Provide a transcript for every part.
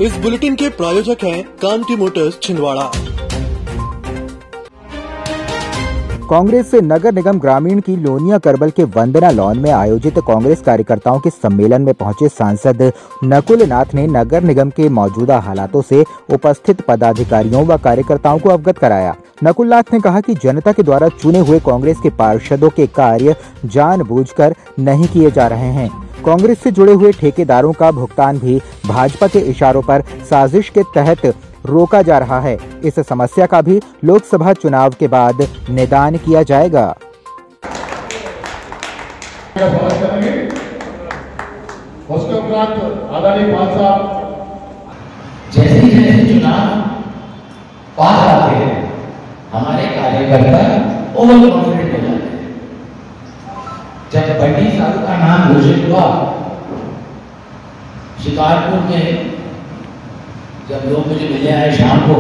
इस बुलेटिन के प्रायोजक हैं कांति मोटर्स छिंदवाड़ा। कांग्रेस से नगर निगम ग्रामीण की लोनिया करबल के वंदना लॉन में आयोजित कांग्रेस कार्यकर्ताओं के सम्मेलन में पहुंचे सांसद नकुल नाथ ने नगर निगम के मौजूदा हालातों से उपस्थित पदाधिकारियों व कार्यकर्ताओं को अवगत कराया। नकुल नाथ ने कहा कि जनता के द्वारा चुने हुए कांग्रेस के पार्षदों के कार्य जानबूझकर नहीं किए जा रहे हैं। कांग्रेस से जुड़े हुए ठेकेदारों का भुगतान भी भाजपा के इशारों पर साजिश के तहत रोका जा रहा है। इस समस्या का भी लोकसभा चुनाव के बाद निदान किया जाएगा। जैसे जैसे चुनाव पास आते हैं हमारे कार्यकर्ता ओवर कॉन्फिडेंट हो जाते हैं। जब बंटी साहब का नाम घोषित हुआ शिकारपुर में, जब लोग मुझे मिले आए शाम को,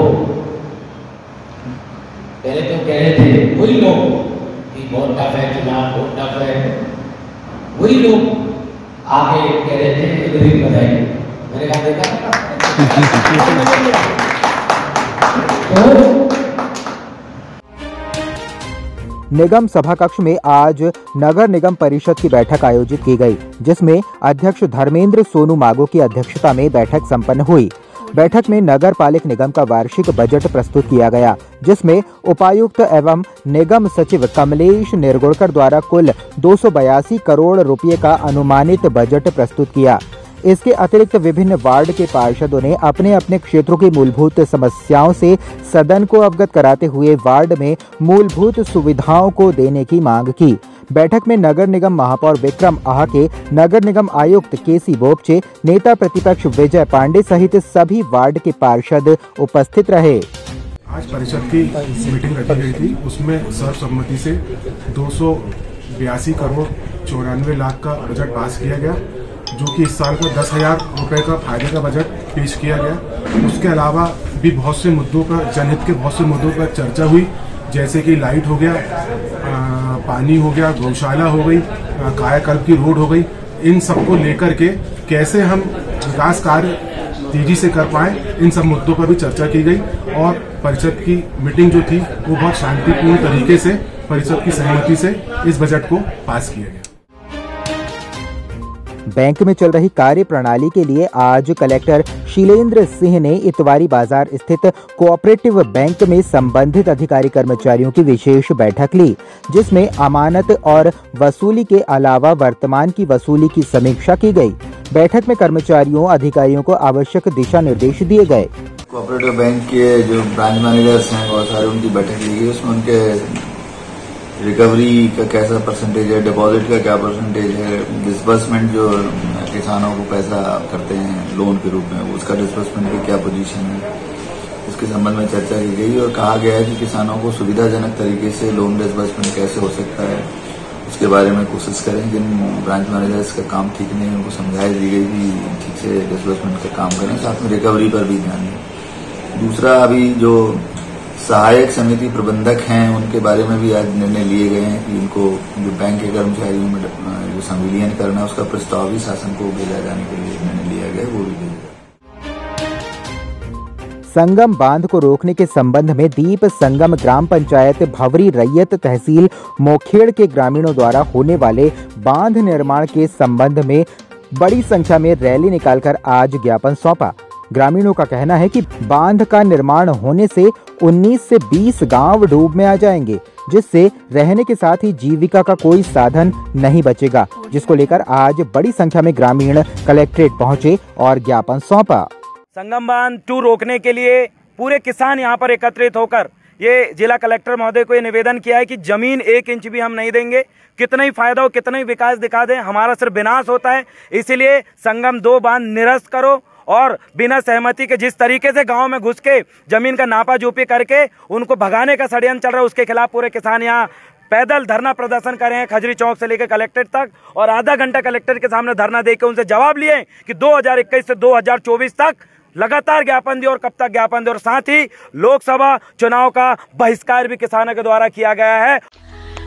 पहले तो कह रहे थे वही लोग कि बहुत टफ है चुनाव, बहुत टफ है, वही लोग आगे कह रहे थे गरीब बधाई। मैंने कहा देखा तो निगम सभा कक्ष में आज नगर निगम परिषद की बैठक आयोजित की गई, जिसमें अध्यक्ष धर्मेंद्र सोनू मागो की अध्यक्षता में बैठक संपन्न हुई। बैठक में नगर पालिक निगम का वार्षिक बजट प्रस्तुत किया गया, जिसमें उपायुक्त एवं निगम सचिव कमलेश निरगुड़कर द्वारा कुल 282 करोड़ रुपए का अनुमानित बजट प्रस्तुत किया। इसके अतिरिक्त विभिन्न वार्ड के पार्षदों ने अपने अपने क्षेत्रों की मूलभूत समस्याओं से सदन को अवगत कराते हुए वार्ड में मूलभूत सुविधाओं को देने की मांग की। बैठक में नगर निगम महापौर विक्रम आहाके, नगर निगम आयुक्त केसी बोपचे, नेता प्रतिपक्ष विजय पांडे सहित सभी वार्ड के पार्षद उपस्थित रहे। आज परिषद की मीटिंग रखी गई थी, उसमें सर्वसम्मति से 282 करोड़ 94 लाख का बजट पास किया गया, जो कि इस साल का 10,000 रुपए का फायदे का बजट पेश किया गया। उसके अलावा भी बहुत से मुद्दों का, जनहित के बहुत से मुद्दों पर चर्चा हुई, जैसे कि लाइट हो गया, पानी हो गया, गौशाला हो गई, कायाकल्प की रोड हो गई। इन सबको लेकर के कैसे हम विकास कार्य तेजी से कर पाए, इन सब मुद्दों पर भी चर्चा की गई और परिषद की मीटिंग जो थी वो बहुत शांतिपूर्ण तरीके से परिषद की सहमति से इस बजट को पास किया गया। बैंक में चल रही कार्य प्रणाली के लिए आज कलेक्टर शीलेंद्र सिंह ने इतवारी बाजार स्थित कोऑपरेटिव बैंक में संबंधित अधिकारी कर्मचारियों की विशेष बैठक ली, जिसमें अमानत और वसूली के अलावा वर्तमान की वसूली की समीक्षा की गई। बैठक में कर्मचारियों अधिकारियों को आवश्यक दिशा निर्देश दिए गए। कोऑपरेटिव बैंक के जो ब्रांच मैनेजर्स हैं बहुत सारे, उनकी बैठक ली गई। उसमें उनके रिकवरी का कैसा परसेंटेज है, डिपॉजिट का क्या परसेंटेज है, डिस्बर्समेंट जो किसानों को पैसा करते हैं लोन के रूप में, उसका डिस्बर्समेंट की क्या पोजीशन है, उसके संबंध में चर्चा की गई और कहा गया है कि किसानों को सुविधाजनक तरीके से लोन डिस्बर्समेंट कैसे हो सकता है, उसके बारे में कोशिश करें। जिन ब्रांच मैनेजर्स का काम ठीक नहीं है उनको समझाई दी गई कि ठीक से डिस्बर्समेंट का काम करें, साथ में रिकवरी पर भी ध्यान दें। दूसरा, अभी जो सहायक समिति प्रबंधक हैं उनके बारे में भी आज निर्णय लिए गए हैं कि इनको जो बैंक के कर्मचारियों में जो संविलियन करना है उसका प्रस्ताव भी शासन को भेजा जाने के लिए निर्णय लिया गया, वो भी भेजा गया। संगम बांध को रोकने के संबंध में दीप संगम ग्राम पंचायत भवरी रैयत तहसील मोखेड़ के ग्रामीणों द्वारा होने वाले बांध निर्माण के संबंध में बड़ी संख्या में रैली निकालकर आज ज्ञापन सौंपा। ग्रामीणों का कहना है कि बांध का निर्माण होने से 19 से 20 गांव डूब में आ जाएंगे, जिससे रहने के साथ ही जीविका का कोई साधन नहीं बचेगा, जिसको लेकर आज बड़ी संख्या में ग्रामीण कलेक्ट्रेट पहुंचे और ज्ञापन सौंपा। संगम बांध 2 रोकने के लिए पूरे किसान यहाँ पर एकत्रित होकर ये जिला कलेक्टर महोदय को ये निवेदन किया है कि जमीन 1 इंच भी हम नहीं देंगे, कितना ही फायदा हो, कितना ही विकास दिखा दें, हमारा सिर्फ विनाश होता है। इसीलिए संगम 2 बांध निरस्त करो और बिना सहमति के जिस तरीके से गांव में घुस के जमीन का नापा जोपी करके उनको भगाने का षड्यंत्र चल रहा है, उसके खिलाफ पूरे किसान यहाँ पैदल धरना प्रदर्शन कर रहे हैं खजरी चौक से लेकर कलेक्ट्रेट तक, और आधा घंटा कलेक्टर के सामने धरना देकर उनसे जवाब लिए कि 2021 से 2024 तक लगातार ज्ञापन दिए और कब तक ज्ञापन दिए, और साथ ही लोकसभा चुनाव का बहिष्कार भी किसानों के द्वारा किया गया है।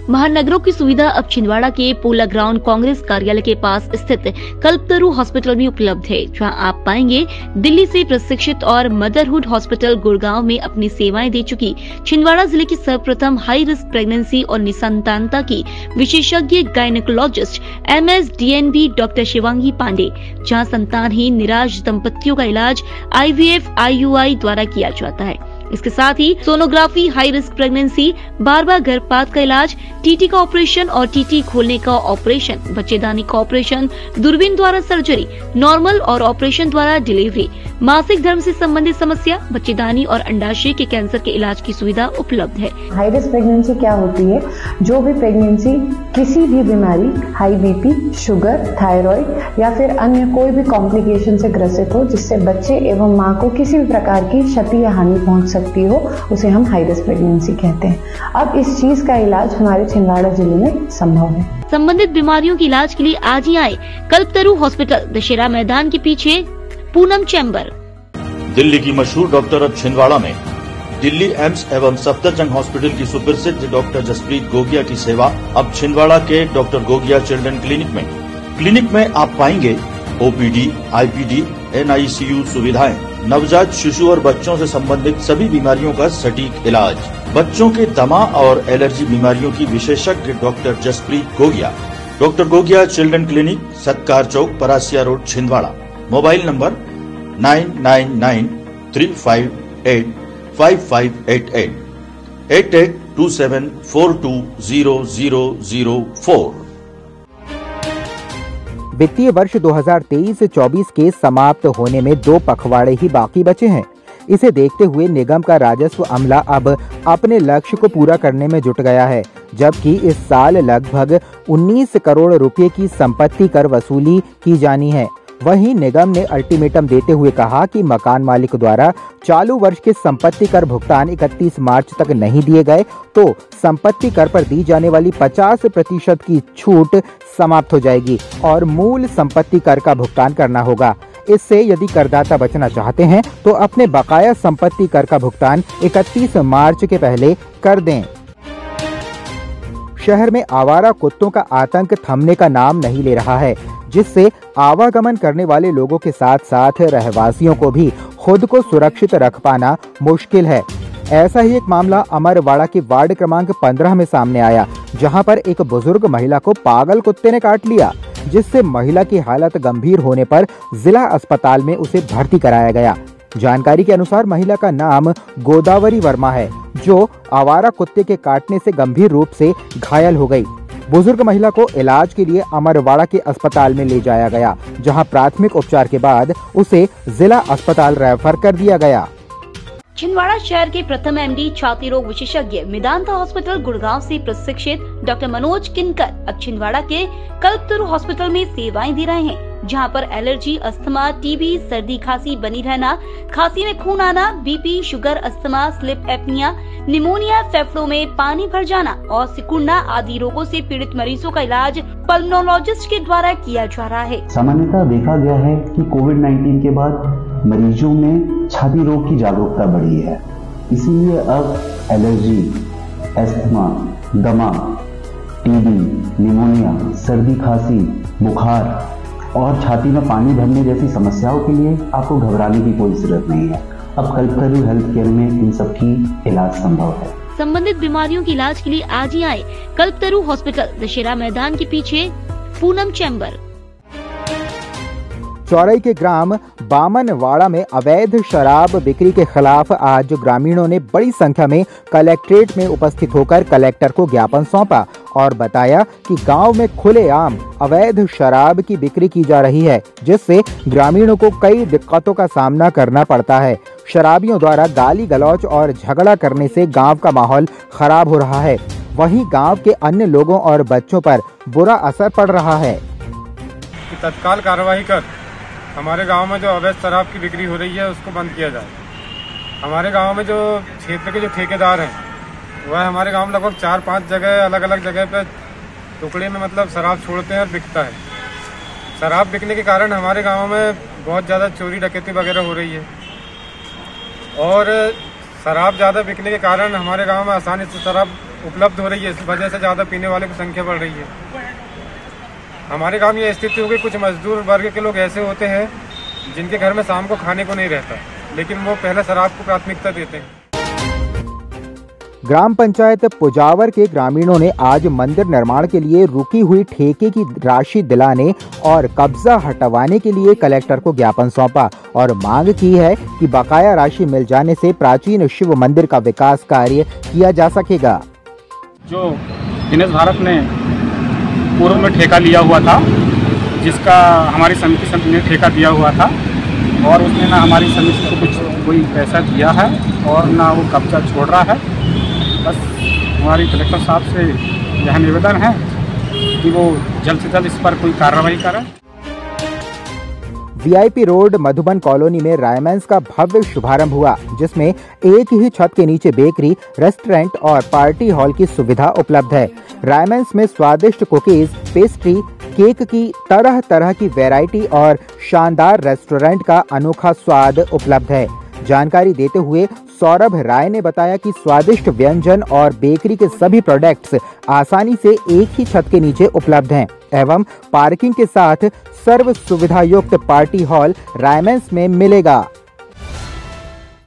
महानगरों की सुविधा अब छिंदवाड़ा के पोला ग्राउंड कांग्रेस कार्यालय के पास स्थित कल्पतरु हॉस्पिटल में उपलब्ध है, जहां आप पाएंगे दिल्ली से प्रशिक्षित और मदरहुड हॉस्पिटल गुड़गांव में अपनी सेवाएं दे चुकी छिंदवाड़ा जिले की सर्वप्रथम हाई रिस्क प्रेगनेंसी और निसंतानता की विशेषज्ञ gynaecologist MSDNB doctor Shivangi Pandey, जहां संतानहीन निराश दंपतियों का इलाज IVF IUI द्वारा किया जाता है। इसके साथ ही सोनोग्राफी, हाई रिस्क प्रेगनेंसी, बार-बार गर्भपात का इलाज, TT का ऑपरेशन और TT खोलने का ऑपरेशन, बच्चेदानी का ऑपरेशन, दूरबीन द्वारा सर्जरी, नॉर्मल और ऑपरेशन द्वारा डिलीवरी, मासिक धर्म से संबंधित समस्या, बच्चेदानी और अंडाशय के कैंसर के इलाज की सुविधा उपलब्ध है। हाई रिस्क प्रेगनेंसी क्या होती है? जो भी प्रेगनेंसी किसी भी बीमारी, हाई BP, शुगर, थायराइड या फिर अन्य कोई भी कॉम्प्लिकेशन से ग्रसित हो, जिससे बच्चे एवं माँ को किसी भी प्रकार की क्षति या हानि पहुंच सकती हो, उसे हम हाई रिस्क प्रेगनेंसी कहते हैं। अब इस चीज का इलाज हमारे छिंदवाड़ा जिले में संभव है। संबंधित बीमारियों के इलाज के लिए आज ही आए कल्पतरु हॉस्पिटल, दशहरा मैदान के पीछे, पूनम चैम्बर। दिल्ली की मशहूर डॉक्टर अब छिंदवाड़ा में। दिल्ली एम्स एवं सफदरजंग हॉस्पिटल की सुप्रसिद्ध डॉक्टर जसप्रीत गोगिया की सेवा अब छिंदवाड़ा के डॉक्टर गोगिया चिल्ड्रन क्लिनिक में। क्लिनिक में आप पाएंगे OPD, IPD, NICU सुविधाएं, नवजात शिशु और बच्चों से संबंधित सभी बीमारियों का सटीक इलाज, बच्चों के दमा और एलर्जी बीमारियों की विशेषज्ञ doctor Jaspreet Gogia. Doctor Gogia children clinic, Satkar Chowk, Parasia road, Chhindwara. Mobile number 9993585588 8827420004। वित्तीय वर्ष 2023-24 के समाप्त होने में 2 पखवाड़े ही बाकी बचे हैं। इसे देखते हुए निगम का राजस्व अमला अब अपने लक्ष्य को पूरा करने में जुट गया है, जबकि इस साल लगभग 19 करोड़ रुपए की संपत्ति कर वसूली की जानी है। वहीं निगम ने अल्टीमेटम देते हुए कहा कि मकान मालिक द्वारा चालू वर्ष के संपत्ति कर भुगतान 31 मार्च तक नहीं दिए गए तो संपत्ति कर पर दी जाने वाली 50% की छूट समाप्त हो जाएगी और मूल संपत्ति कर का भुगतान करना होगा। इससे यदि करदाता बचना चाहते हैं तो अपने बकाया संपत्ति कर का भुगतान 31 मार्च के पहले कर दें। शहर में आवारा कुत्तों का आतंक थमने का नाम नहीं ले रहा है, जिससे आवागमन करने वाले लोगों के साथ साथ रहवासियों को भी खुद को सुरक्षित रख पाना मुश्किल है। ऐसा ही एक मामला अमरवाड़ा के वार्ड क्रमांक 15 में सामने आया, जहां पर एक बुजुर्ग महिला को पागल कुत्ते ने काट लिया, जिससे महिला की हालत गंभीर होने पर जिला अस्पताल में उसे भर्ती कराया गया। जानकारी के अनुसार महिला का नाम गोदावरी वर्मा है, जो आवारा कुत्ते के काटने से गंभीर रूप से घायल हो गई। बुजुर्ग महिला को इलाज के लिए अमरवाड़ा के अस्पताल में ले जाया गया, जहां प्राथमिक उपचार के बाद उसे जिला अस्पताल रेफर कर दिया गया। छिंदवाड़ा शहर के प्रथम MD छाती रोग विशेषज्ञ मेदांता हॉस्पिटल गुड़गांव से प्रशिक्षित डॉक्टर मनोज किनकर अब छिंदवाड़ा के कल्पतरु हॉस्पिटल में सेवाएं दे रहे हैं, जहां पर एलर्जी, अस्थमा, TB, सर्दी खांसी बनी रहना, खांसी में खून आना, BP, sugar, asthma, sleep apnoea, pneumonia, फेफड़ों में पानी भर जाना और सिकुड़ना आदि रोगों से पीड़ित मरीजों का इलाज पल्मोनोलॉजिस्ट के द्वारा किया जा रहा है। सामान्यतः देखा गया है कि कोविड-19 के बाद मरीजों में छाती रोग की जागरूकता बढ़ी है, इसीलिए अब एलर्जी, अस्थमा, दमा, TB, निमोनिया, सर्दी खांसी, बुखार और छाती में पानी भरने जैसी समस्याओं के लिए आपको घबराने की कोई जरूरत नहीं है। अब कल्पतरु हेल्थ केयर में इन सब की इलाज संभव है। संबंधित बीमारियों के इलाज के लिए आज ही आए कल्पतरु हॉस्पिटल, दशहरा मैदान के पीछे, पूनम चैम्बर। चौरई के ग्राम बामनवाड़ा में अवैध शराब बिक्री के खिलाफ आज ग्रामीणों ने बड़ी संख्या में कलेक्ट्रेट में उपस्थित होकर कलेक्टर को ज्ञापन सौंपा और बताया कि गांव में खुलेआम अवैध शराब की बिक्री की जा रही है, जिससे ग्रामीणों को कई दिक्कतों का सामना करना पड़ता है। शराबियों द्वारा गाली गलौज और झगड़ा करने से गांव का माहौल खराब हो रहा है, वहीं गांव के अन्य लोगों और बच्चों पर बुरा असर पड़ रहा है। तत्काल कार्रवाई कर हमारे गांव में जो अवैध शराब की बिक्री हो रही है उसको बंद किया जाए। हमारे गांव में जो क्षेत्र के जो ठेकेदार हैं वह हमारे गांव में लगभग 4-5 जगह अलग अलग जगह पे टुकड़े में मतलब शराब छोड़ते हैं और बिकता है। शराब बिकने के कारण हमारे गांव में बहुत ज़्यादा चोरी डकैती वगैरह हो रही है और शराब ज़्यादा बिकने के कारण हमारे गांव में आसानी से शराब उपलब्ध हो रही है, इस वजह से ज़्यादा पीने वाले की संख्या बढ़ रही है। हमारे गांव में ये स्थिति हो गई, कुछ मजदूर वर्ग के लोग ऐसे होते हैं जिनके घर में शाम को खाने को नहीं रहता, लेकिन वो पहले शराब को प्राथमिकता देते हैं। ग्राम पंचायत पुजावर के ग्रामीणों ने आज मंदिर निर्माण के लिए रुकी हुई ठेके की राशि दिलाने और कब्जा हटवाने के लिए कलेक्टर को ज्ञापन सौंपा और मांग की है कि बकाया राशि मिल जाने से प्राचीन शिव मंदिर का विकास कार्य किया जा सकेगा। जो गिनेश भारत ने पूर्व में ठेका लिया हुआ था, जिसका हमारी समिति ने ठेका दिया हुआ था और उसने ना हमारी समिति को कुछ कोई पैसा दिया है और ना वो कब्जा छोड़ रहा है। बस हमारी कलेक्टर साहब से यह निवेदन है कि वो जल्द से जल्द इस पर कोई कार्रवाई करें। वीआईपी रोड मधुबन कॉलोनी में रायमेंस का भव्य शुभारंभ हुआ, जिसमें एक ही छत के नीचे बेकरी, रेस्टोरेंट और पार्टी हॉल की सुविधा उपलब्ध है। रायमेंस में स्वादिष्ट कुकीज, पेस्ट्री, केक की तरह तरह की वैरायटी और शानदार रेस्टोरेंट का अनोखा स्वाद उपलब्ध है। जानकारी देते हुए सौरभ राय ने बताया कि स्वादिष्ट व्यंजन और बेकरी के सभी प्रोडक्ट्स आसानी से एक ही छत के नीचे उपलब्ध हैं एवं पार्किंग के साथ सर्व सुविधा युक्त पार्टी हॉल रायमेंस में मिलेगा।